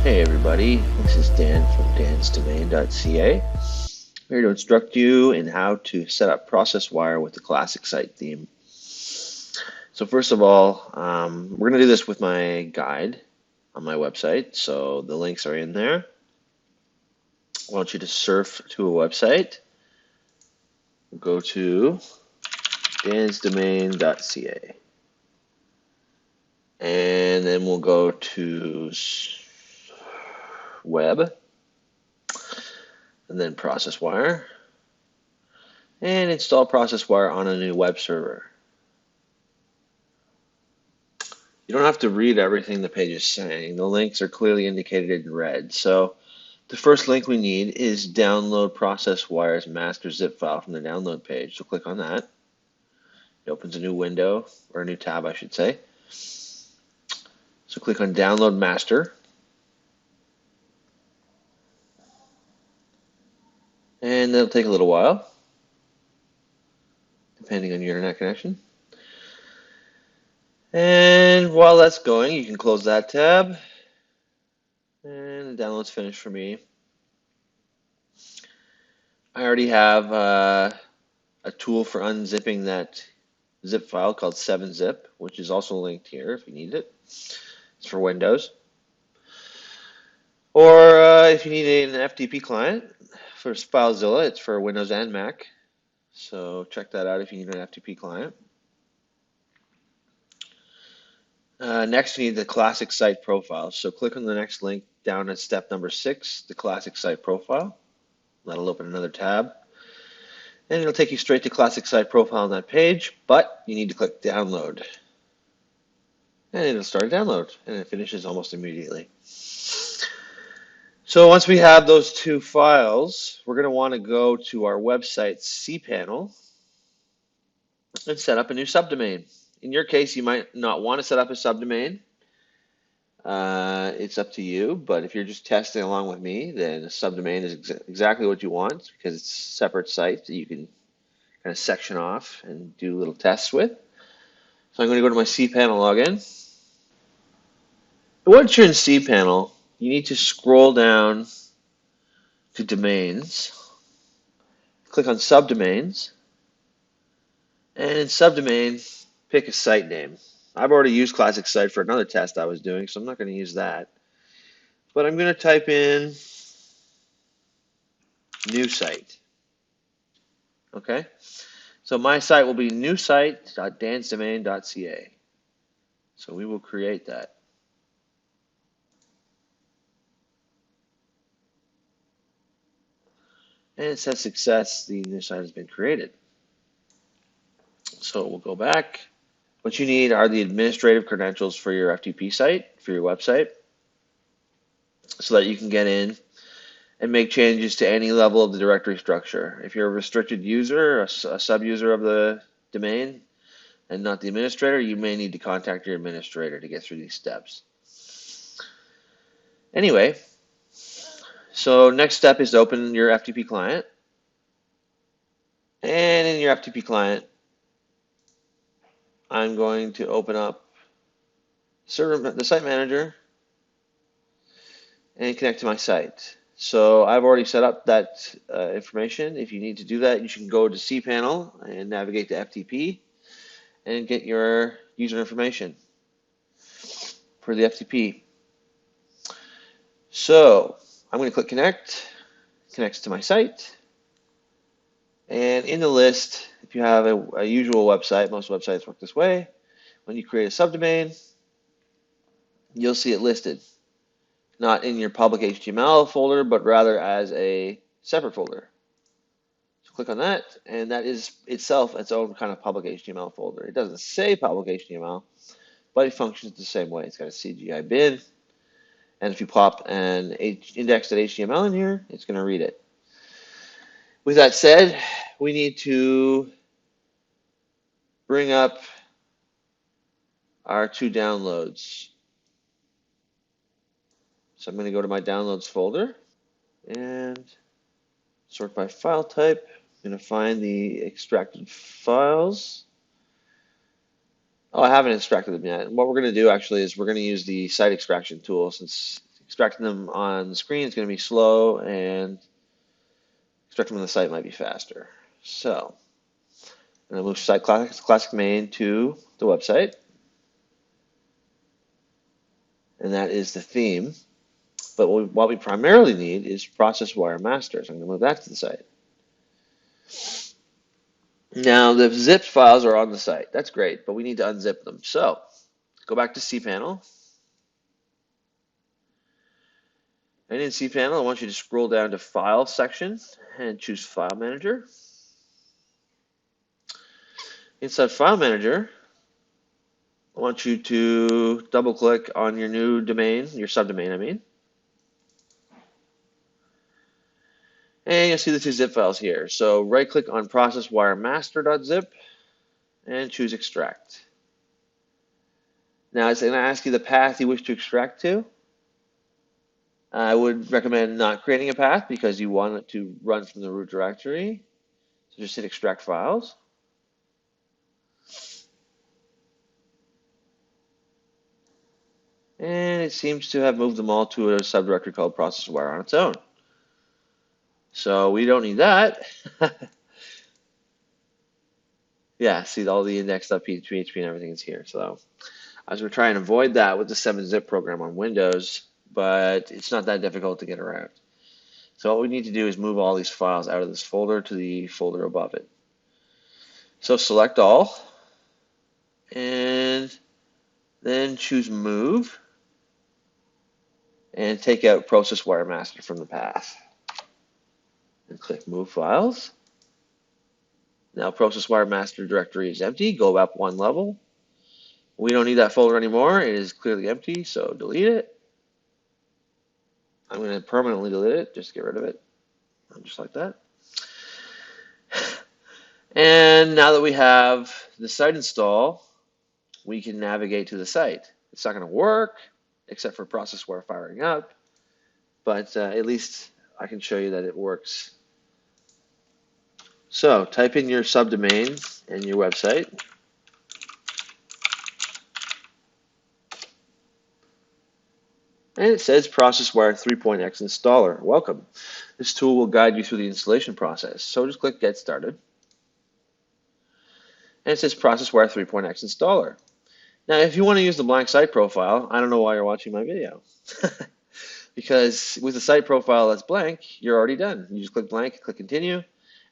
Hey everybody, this is Dan from dansdomain.ca. I'm here to instruct you in how to set up ProcessWire with the classic site theme. So first of all, we're going to do this with my guide on my website, so the links are in there. I want you to surf to a website. Go to dansdomain.ca, and then we'll go to web, and then ProcessWire, and install ProcessWire on a new web server. You don't have to read everything the page is saying. The links are clearly indicated in red. So the first link we need is download ProcessWire's master zip file from the download page. So click on that. It opens a new window, or a new tab, I should say. So click on download master. And it'll take a little while, depending on your internet connection. And while that's going, you can close that tab. And the download's finished for me. I already have a tool for unzipping that zip file called 7-zip, which is also linked here if you need it. It's for Windows. Or if you need an FTP client for FileZilla, it's for Windows and Mac. So check that out if you need an FTP client. Next, you need the classic site profile. So click on the next link down at step number 6, the classic site profile. That'll open another tab. And it'll take you straight to classic site profile on that page, but you need to click download. And it'll start a download, and it finishes almost immediately. So once we have those two files, we're going to want to go to our website's cPanel and set up a new subdomain. In your case, you might not want to set up a subdomain. It's up to you, but if you're just testing along with me, then a subdomain is exactly what you want because it's a separate site that you can kind of section off and do little tests with. So I'm going to go to my cPanel login. Once you're in cPanel, you need to scroll down to domains, click on subdomains, and in subdomain, pick a site name. I've already used classic site for another test I was doing, so I'm not going to use that. But I'm going to type in new site. Okay? So my site will be newsite.dansdomain.ca. So we will create that. And it says success, the new site has been created. So we'll go back. What you need are the administrative credentials for your FTP site, for your website, so that you can get in and make changes to any level of the directory structure. If you're a restricted user, a sub-user of the domain, and not the administrator, you may need to contact your administrator to get through these steps. Anyway, so next step is to open your FTP client. And in your FTP client, I'm going to open up the site manager and connect to my site. So I've already set up that information. If you need to do that, you should go to cPanel and navigate to FTP and get your user information for the FTP. So I'm going to click connect, connects to my site. And in the list, if you have a usual website, most websites work this way, when you create a subdomain, you'll see it listed, not in your public HTML folder, but rather as a separate folder. So click on that, and that is itself its own kind of public HTML folder. It doesn't say public HTML, but it functions the same way. It's got a CGI bin, and if you pop an index.html in here, it's going to read it. With that said, we need to bring up our two downloads. So I'm going to go to my downloads folder and sort by file type. I'm going to find the extracted files. Oh, I haven't extracted them yet. And what we're going to do actually is we're going to use the site extraction tool since extracting them on the screen is going to be slow, and extracting them on the site might be faster. So I'm going to move site classic main to the website, and that is the theme. But what we primarily need is ProcessWire master. So I'm going to move that to the site. Now the zip files are on the site. That's great, but we need to unzip them. So go back to cPanel. And in cPanel, I want you to scroll down to File section and choose File Manager. Inside File Manager, I want you to double click on your new domain, your subdomain, I mean. And you'll see the two zip files here. So right click on ProcessWireMaster.zip and choose Extract. Now it's going to ask you the path you wish to extract to. I would recommend not creating a path because you want it to run from the root directory. So just hit Extract Files. And it seems to have moved them all to a subdirectory called ProcessWire on its own. So we don't need that. Yeah, see all the index.php and everything is here. So as we're trying to avoid that with the 7-zip program on Windows, but it's not that difficult to get around. So what we need to do is move all these files out of this folder to the folder above it. So select all, and then choose Move, and take out ProcessWire Master from the path. And click Move Files. Now ProcessWire Master directory is empty. Go up one level. We don't need that folder anymore. It is clearly empty, so delete it. I'm going to permanently delete it, just get rid of it, just like that. And now that we have the site install, we can navigate to the site. It's not going to work, except for ProcessWire firing up, but at least I can show you that it works. So type in your subdomain and your website. And it says ProcessWire 3.x installer. Welcome. This tool will guide you through the installation process. So just click Get Started. And it says ProcessWire 3.x installer. Now, if you want to use the blank site profile, I don't know why you're watching my video. Because with the site profile that's blank, you're already done. You just click blank, click Continue,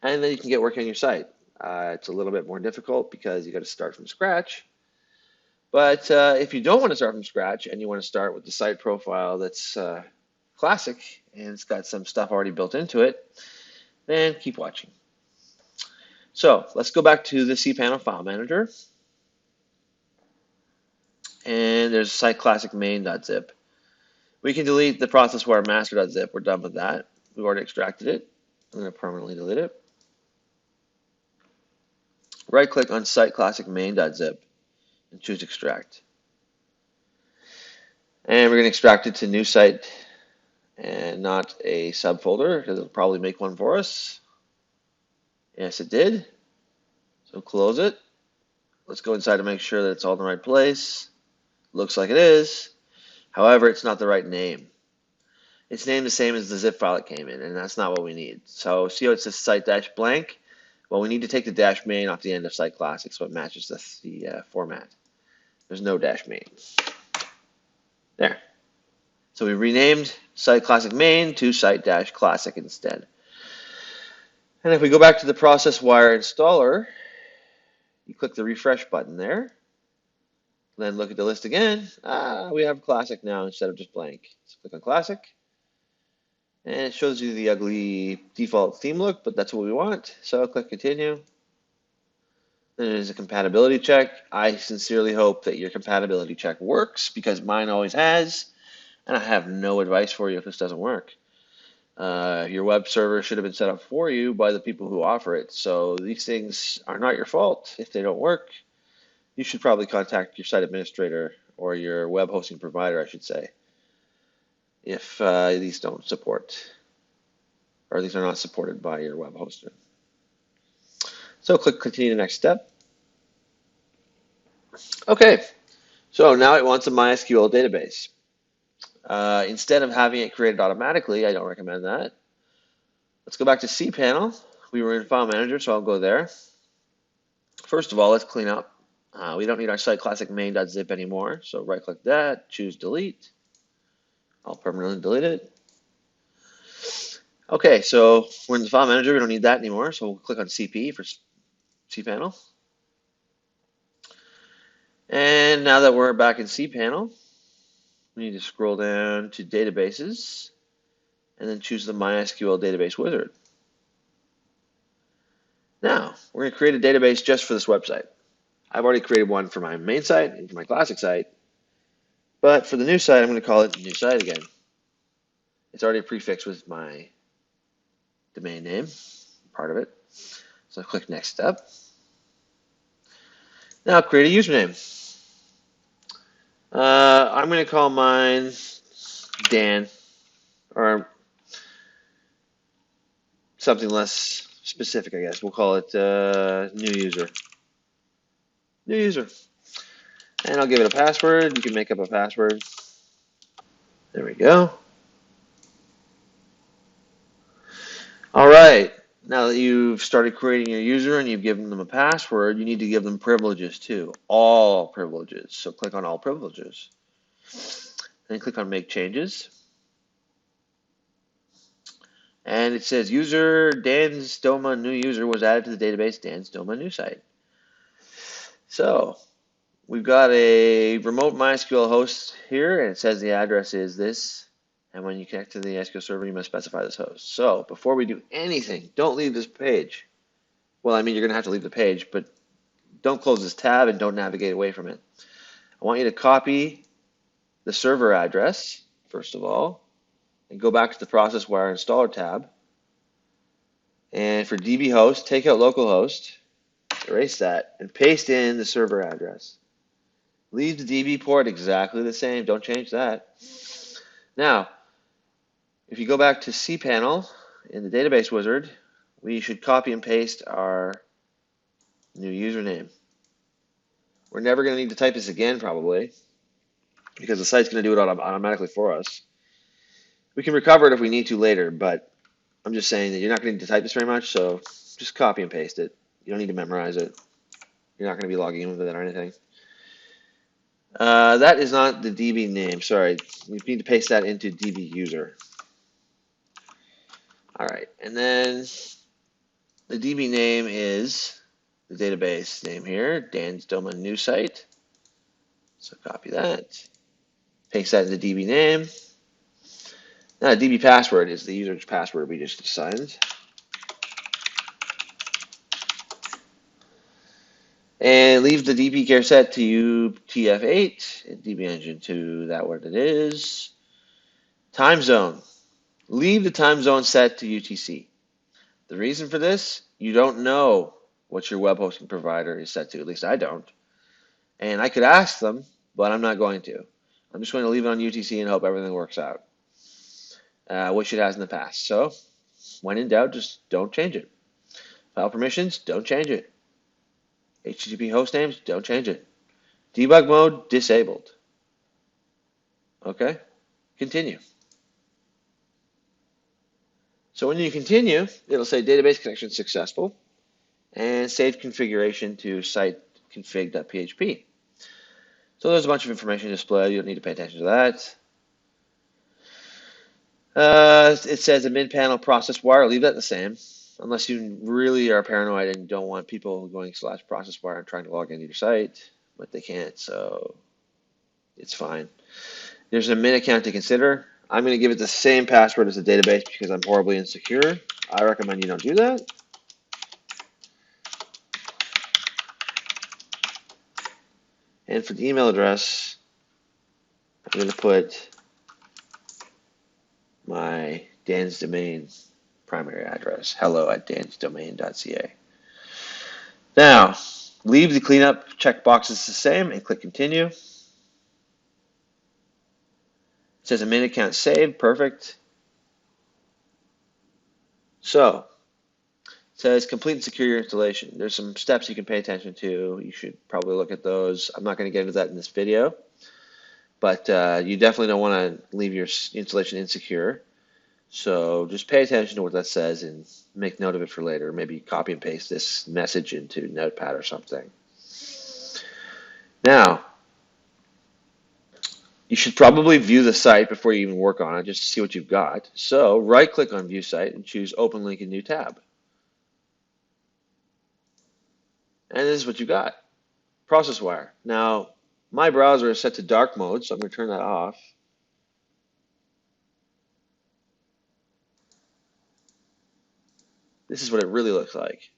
and then you can get working on your site. It's a little bit more difficult because you got to start from scratch. But if you don't want to start from scratch and you want to start with the site profile that's classic and it's got some stuff already built into it, then keep watching. So let's go back to the cPanel file manager. And there's site classic main.zip. We can delete the ProcessWire master.zip. We're done with that. We've already extracted it. I'm going to permanently delete it. Right click on site classic main.zip and choose extract. And we're going to extract it to new site and not a subfolder because it'll probably make one for us. Yes, it did. So close it. Let's go inside to make sure that it's all in the right place. Looks like it is. However, it's not the right name. It's named the same as the zip file it came in, and that's not what we need. So see how it says site-blank? Well, we need to take the dash main off the end of site classic so it matches the format. There's no dash main. There. So we renamed site classic main to site-classic instead. And if we go back to the ProcessWire installer, you click the refresh button there. Then look at the list again. We have classic now instead of just blank. So click on classic. And it shows you the ugly default theme look, but that's what we want. So click continue. Then there's a compatibility check. I sincerely hope that your compatibility check works because mine always has. And I have no advice for you if this doesn't work. Your web server should have been set up for you by the people who offer it. So these things are not your fault if they don't work. You should probably contact your site administrator or your web hosting provider, I should say, if these don't support, or these are not supported by your web hoster. So click continue to next step. Okay, so now it wants a MySQL database. Instead of having it created automatically, I don't recommend that. Let's go back to cPanel. We were in File Manager, so I'll go there. First of all, let's clean up. We don't need our site classic main.zip anymore, so right-click that, choose Delete. I'll permanently delete it. Okay, so we're in the File Manager. We don't need that anymore, so we'll click on CP for cPanel. And now that we're back in cPanel, we need to scroll down to Databases, and then choose the MySQL Database Wizard. Now, we're going to create a database just for this website. I've already created one for my main site and for my classic site, but for the new site, I'm going to call it new site again. It's already prefixed with my domain name, part of it. So click Next Step. Now create a username. I'm going to call mine Dan, or something less specific, I guess. We'll call it new user. New user. And I'll give it a password. You can make up a password. There we go. All right. Now that you've started creating your user and you've given them a password, you need to give them privileges too. All privileges. So click on All Privileges. Then click on Make Changes. And it says user Dan's Doma new user was added to the database Dan's Doma new site. So we've got a remote MySQL host here, and it says the address is this. And when you connect to the SQL server, you must specify this host. So before we do anything, don't leave this page. Well, I mean, you're going to have to leave the page, but don't close this tab and don't navigate away from it. I want you to copy the server address, first of all, and go back to the ProcessWire installer tab. And for DB host, take out localhost, erase that, and paste in the server address. Leave the DB port exactly the same. Don't change that. Now, if you go back to cPanel in the database wizard, we should copy and paste our new username. We're never going to need to type this again, probably, because the site's going to do it automatically for us. We can recover it if we need to later, but I'm just saying that you're not going to need to type this very much, so just copy and paste it. You don't need to memorize it. You're not going to be logging in with it or anything. That is not the DB name. Sorry, we need to paste that into DB user. All right, and then the DB name is the database name here, Dan's Doma new site. So copy that, paste that in the DB name. Now the DB password is the user's password we just assigned. And leave the DB care set to UTF-8 and DB engine to that what it is. Time zone. Leave the time zone set to UTC. The reason for this, you don't know what your web hosting provider is set to. At least I don't. And I could ask them, but I'm not going to. I'm just going to leave it on UTC and hope everything works out, which it has in the past. So when in doubt, just don't change it. File permissions, don't change it. HTTP host names, don't change it. Debug mode, disabled. Okay, continue. So when you continue, it'll say database connection successful and save configuration to site config.php. So there's a bunch of information displayed. You don't need to pay attention to that. It says admin panel ProcessWire. Leave that the same, unless you really are paranoid and don't want people going /ProcessWire and trying to log into your site, but they can't, so it's fine. There's an admin account to consider. I'm going to give it the same password as the database because I'm horribly insecure. I recommend you don't do that. And for the email address, I'm going to put my Dan's Domain primary address, hello@dansdomain.ca. Now, leave the cleanup checkboxes the same and click continue. It says admin account saved, perfect. So, it says complete and secure your installation. There's some steps you can pay attention to. You should probably look at those. I'm not going to get into that in this video. but you definitely don't want to leave your installation insecure. So just pay attention to what that says and make note of it for later. Maybe copy and paste this message into Notepad or something. Now, you should probably view the site before you even work on it just to see what you've got. So right-click on View Site and choose Open Link in New Tab. And this is what you got, ProcessWire. Now, my browser is set to dark mode, so I'm going to turn that off. This is what it really looks like.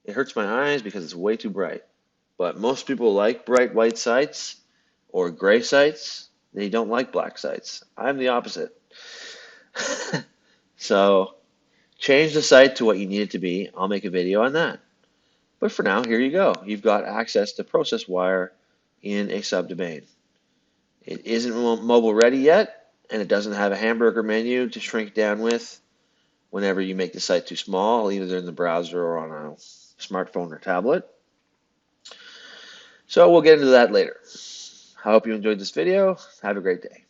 It hurts my eyes because it's way too bright. But most people like bright white sites or gray sites. They don't like black sites. I'm the opposite. So change the site to what you need it to be. I'll make a video on that. But for now, here you go. You've got access to ProcessWire in a subdomain. It isn't mobile ready yet, and it doesn't have a hamburger menu to shrink down with whenever you make the site too small, either in the browser or on a smartphone or tablet. So we'll get into that later. I hope you enjoyed this video. Have a great day.